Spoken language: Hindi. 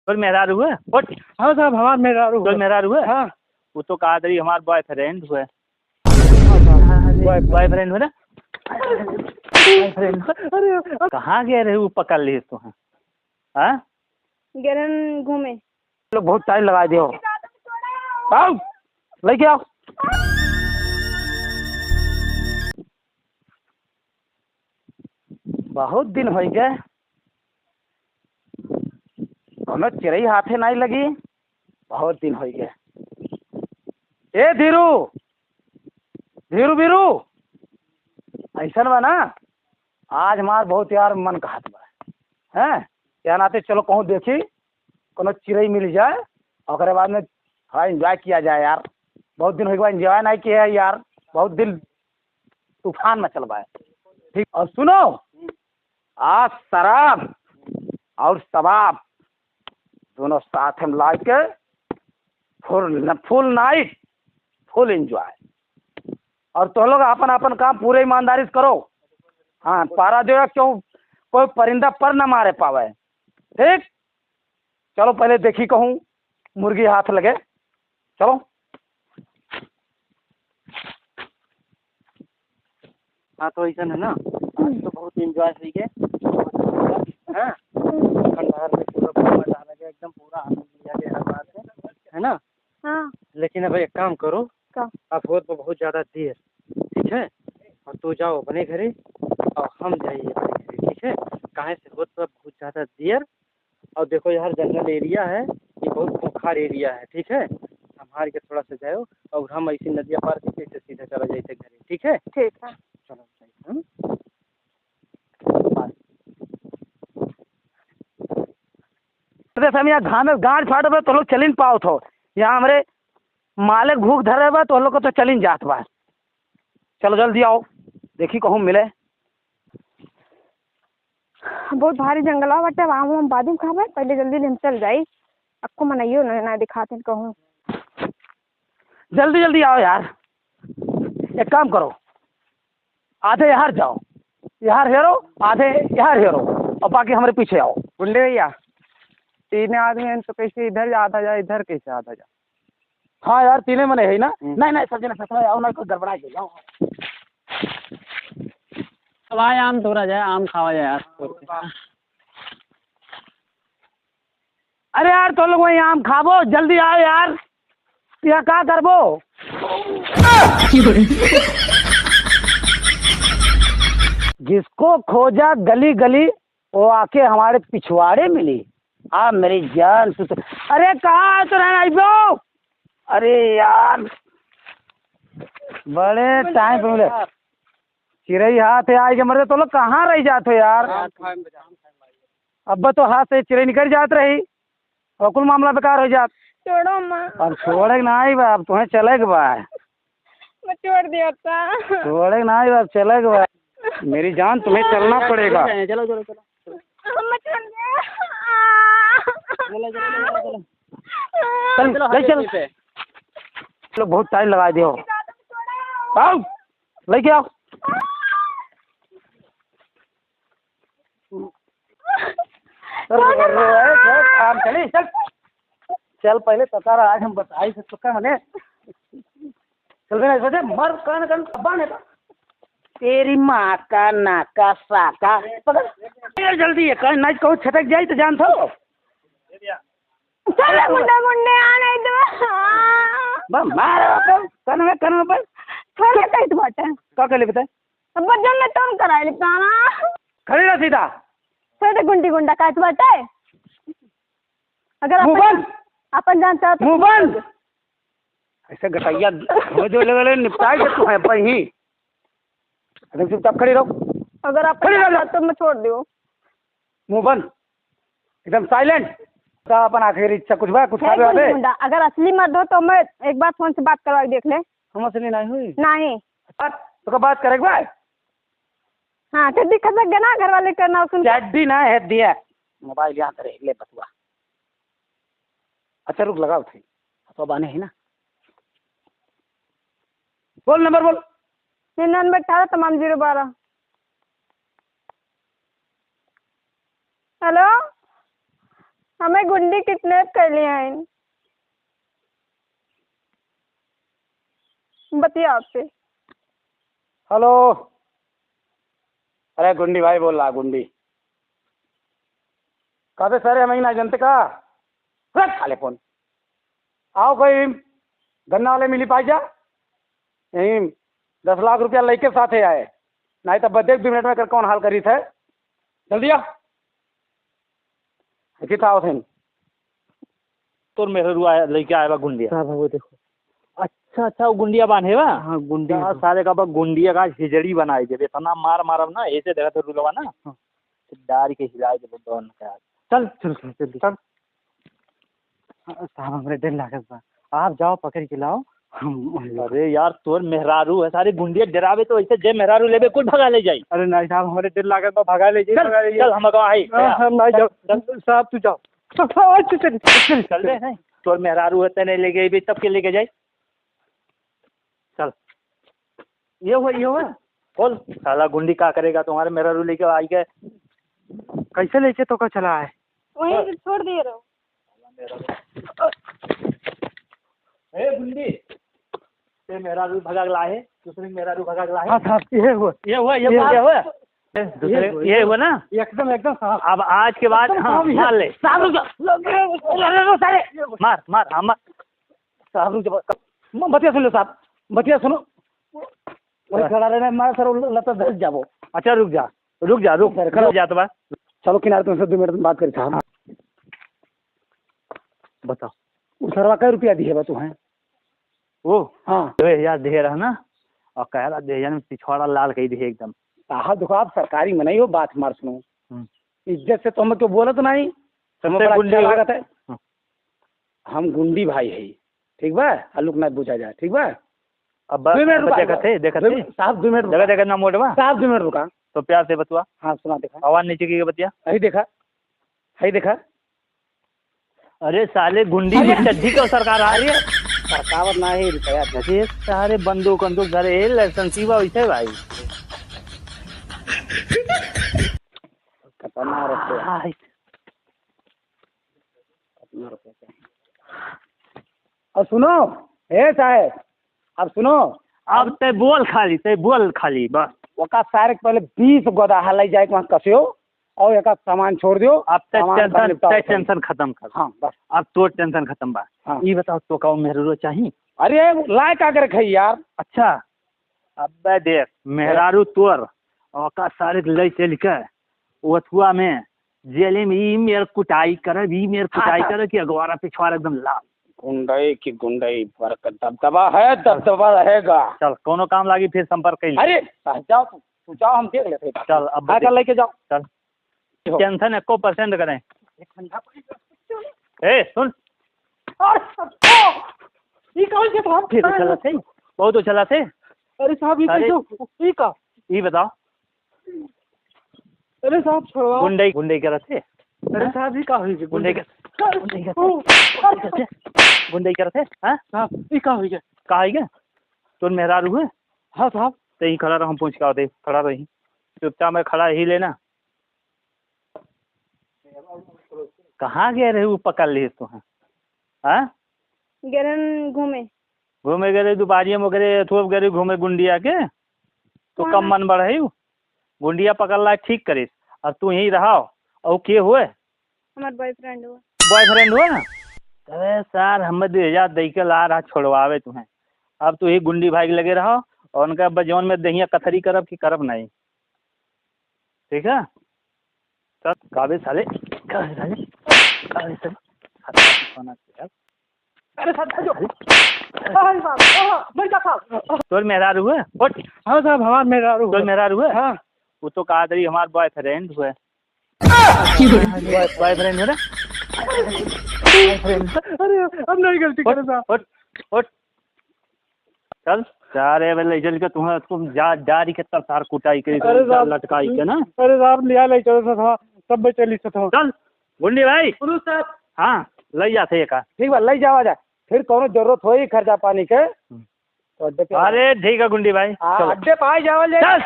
कोई मेहरारू है? उठ। हाँ साहब हमार मेहरारू कोई मेहरारू है? हाँ वो तो कहा रही हमारा बॉयफ्रेंड हुआ। हाँ साहब बॉयफ्रेंड हुआ ना? अरे कहाँ गए रहे? वो पकड़ लिए तो हैं। हाँ, गिरन घूमे। लोग बहुत टाइम लगा दियो। आओ लेके आओ। बहुत दिन हो गए हमें चिड़ई हाथे नहीं लगी। बहुत दिन हो गए। ए धीरू धीरू बीरू ऐसा बा ना, आज हमार बहुत यार मन कहत बा हैं या नाते चलो कहूँ देखी कोनो चिड़ई मिल जाए और बाद में हाँ एंजॉय किया जाए यार। बहुत दिन हो गया एंजॉय नहीं किया है यार। बहुत दिल तूफान में चल है। ठीक और सुनो, आज शराब और शबाब दोनों साथ में ला के फुल नाइट फुल एंजॉय। और तुम लोग अपन अपन काम पूरे ईमानदारी से करो। हाँ पारा दो क्यों कोई परिंदा पर न मारे पावे। ठीक चलो पहले देखी कहूँ मुर्गी हाथ लगे। चलो हाँ तो ऐसा है ना, आज तो बहुत एंजॉय हुई है। हाँ, खंडहर में पूरा मजा आ गया, एकदम पूरा आनंद लिया गया हर बात है ना। हाँ लेकिन अब एक काम करो, का अब हो तो बहुत ज़्यादा देर, ठीक है? और तू जाओ अपने घरे और हम जाइए अपने घरे, ठीक है? काहे से हो तो बहुत ज़्यादा देर। और देखो यार जंगल एरिया है, ये बहुत खूंखार एरिया है, ठीक है? संभाल के थोड़ा सा जाओ और हम ऐसी नदियाँ पार करके ऐसे सीधा चला जाते घरे, ठीक है? ठीक है। चलो जाइए। हम यहाँ घाम में गांठ फाट बा तो लोग चलिन पाओ थो। यहाँ हमारे मालिक भूख धरे बा तो लोग को तो चलिन जात बा। चलो जल्दी आओ देखी कहूँ मिले। बहुत भारी जंगला बाटे, आम हम बाद में खावे, पहले जल्दी हम चल जाई। आपको मनाइयो ना दिखाते कहूँ। जल्दी जल्दी आओ यार। एक काम करो, आधे यहाँ जाओ, यहाँ हेरो, आधे यहाँ हेरो और बाकी हमारे पीछे आओ। बुंडे भैया 3 आदमी हैं तो कैसे इधर आधा जाए इधर कैसे आधा जाए। हाँ यार तीनों मने है ना। नहीं नहीं सब जना साथ में आओ ना, कोई गड़बड़ा के जाओ। अब आए आम तोड़ा जाए, आम खावा जाए यार। अरे यार तो लोग वही आम खाबो, जल्दी आओ यार। यहाँ क्या करबो? जिसको खोजा गली गली वो आके हमारे पिछवाड़े मिली। हाँ मेरी जान अरे कहाँ है तो रहना इबो? अरे यार बड़े टाइम पे मिले। चिड़ई हाथ है आए के मरते तो लोग कहाँ रह जाते यार। अब तो हाथ से चिड़ई निकल जात रही और कुल मामला बेकार हो जात। छोड़ो माँ। अब छोड़े नहीं बा, अब तुम्हें चले के बा। मैं छोड़ दिया था। छोड़े नहीं बा, अब चले के बा। मेरी जान तुम्हें चलना पड़ेगा। चलो चलो चलो मैं छोड़ दिया। चल चल लोग बहुत टाइम लगा दियो। आओ लेके आओ। काम चली चल चल पहले पता रहा आज हम बताई से चुका मैंने। चल गए सोचे मर कान कान बाने तेरी माँ का नाका साका पकड़ जल्दी है कहीं नाच कहूँ छटक जाए तो जान थो। चल मुंडे मुंडे आने दो। मारो कन में पर छोड़ के तो बाटे क्या कर ले बताए। अब बजन में तुम कराई लिखा ना। खड़ी रह सीधा। छोटे गुंडी गुंडा काट बाटे। अगर मुंह बंद अपन जानते हो तो मुंह बंद। ऐसे गटैया हो जो ले निपटाई के तू है पर ही एकदम चुपचाप खड़ी रहो। अगर आप खड़ी रहो तो मैं छोड़ दियो। मुंह बंद एकदम साइलेंट। का अपन आखिर इच्छा कुछ बा कुछ खावे वाले। अगर असली मर्द हो तो मैं एक बार फोन से बात करवा देख ले। हम असली नहीं हुई नहीं तो बात करेगा भाई। हाँ चड्डी खसक गया ना घर वाले करना सुन। चड्डी ना है दिया मोबाइल यहाँ करे ले बतुआ। अच्छा रुक लगाओ थे तो बाने है ना। बोल नंबर बोल। 9918 तमाम 012। हेलो हमें गुंडी किडनैप कर लिया है। बतिया आपसे। हेलो, अरे गुंडी भाई बोल रहा, गुंडी कहाँ सर हमें ना जनते का रख खाले फोन। आओ कोई गन्ना वाले मिली पाई जा यहीं 10 लाख रुपया लेके साथे आए, नहीं तो बदे 2 मिनट में कर कौन हाल करी थे। जल्दी आ कितना थे तो मेरे रू आया लेके आया बा गुंडिया साहब। वो देखो, अच्छा अच्छा वो गुंडिया बांधे बा। हाँ गुंडिया सारे का बा गुंडिया का हिजड़ी बनाई दे इतना मार मारब ना ऐसे देखा तो रुलवा ना डार के हिला दे दोन का। चल चल चल चल साहब हमरे डर लागत बा, आप जाओ पकड़ के लाओ। अरे यार तोर मेहरारू है, सारे गुंडिया डरावे तो ऐसे जे मेहरारू लेबे कुछ भगा ले जाई। अरे नहीं साहब हमारे डर लागत बा, भगा ले जाई। चल हम आई हम नहीं जाओ साहब, तू जाओ। चल चल चल दे नहीं तोर मेहरारू है तेने ले गई तब के लेके जाई। चल ये हुआ बोल साला गुंडी का करेगा तुम्हारे मेहरारू लेके आई गए कैसे लेके तो का चला है वहीं से छोड़ दिए रहो। ए गुंडी ते मेहरारू भगा लाए दूसरे मेहरारू भगा लाए। हां साहब ये हुआ ये हुआ ना एकदम एकदम साहब। अब आज के बाद हाँ मार ले साहब रुक जा मार मार हाँ मार साहब रुक जा। बतिया सुन लो साहब, बतिया सुनो वही खड़ा रहना मार सर लता धस जाबो। अच्छा रुक जा रुक जा तो बात चलो किनारे तुमसे 2 मिनट में बात करी साहब। बताओ वो सरवा कई रुपया दी है बा तू है वो? हाँ 2000 दे रहा ना और कह रहा 2000 में पिछवाड़ा लाल कही दी एकदम। साहब देखो आप सरकारी में नहीं हो, बात मार सुनो इज्जत से तो हमें क्यों बोला तो नहीं लागत है। हम गुंडी भाई है ठीक बा, हल्लुक ना पूछा जाए ठीक बा। अब 2 मिनट देखते साहब 2 मिनट जगह जगह ना मोड़वा साहब 2 मिनट रुका तो प्यार से बतुआ। हाँ सुना देखा आवाज नीचे की बतिया है देखा। अरे साले गुंडी में चड्ढी क्यों सरकार आ रही है? सरकार ना ही रुपया अरे सारे बंदूक धरे लाइसेंसी बा वैसे भाई कितना रुपया और सुनो ए साहब अब सुनो अब ते बोल खाली बस वका सारे पहले 20 गोदा हलाई जाए वहाँ कसियो और एक सामान छोड़ दियो। अब टेंशन खत्म कर। हाँ बस अब तो टेंशन खत्म बा। हाँ ये बताओ तो का मेहरारू चाहिए? अरे लाए का कर खाई यार। अच्छा अब देख मेहरारू तोर और का सारे ले चल के ओथुआ में जेले में ई मेर कुटाई कर कि अगवारा पिछवाड़ा एकदम लाल गुंडई की गुंडई पर दबदबा है, दबदबा रहेगा। चल कोनो काम लागी फिर संपर्क कर। अरे जाओ तू जाओ हम देख लेते। चल अब कर लेके जाओ। चल टेंशन 1% करें। ए सुन ये कौन से साहब फिर चला थे बहुत चला थे। अरे साहब ये का ये बताओ। अरे साहब छोड़ो गुंडई कर थे। अरे साहब ये का हुई गुंडई कर थे। हां साहब ये का हुई है तो मेहरारू है। हाँ साहब तो ही खड़ा रहा हम पूछ के दे खड़ा रही चुपचाप में खड़ा ही लेना। कहाँ गए रहे वो पकड़ ली तो है? हाँ गरन घूमे गए दुबारिया में गए थोप गए घूमे गुंडिया के तो कम मन बढ़े गुंडिया पकड़ ला ठीक करे अब तू यही रहा और के हुए हमार बॉयफ्रेंड हुआ ना। अरे सर हम 2000 दे के ला रहा छोड़वावे तुम्हें। अब तू ही गुंडी भाई के लगे रहो और उनका बजौन में दहिया कथरी करब कि करब नहीं ठीक है। तब काबे साले अरे तोर मेहरारू है? हाँ साहब हमार मेहरारू है। हाँ वो तो कहा तरी हमार बॉयफ्रेंड हुए। बॉयफ्रेंड हो ना। अरे अब नहीं गलती करे साहब। चल सारे वाले चल के तुम जारी के तार कुटाई के लटकाई के ना। अरे साहब लिया ले चलो था सब चली था। चल गुंडी भाई साहब हाँ ले जाते एक ठीक बा ले जावा जा फिर कोनो जरूरत होई खर्चा पानी के तो अरे ठीक है गुंडी भाई अड्डे पाए जावल चल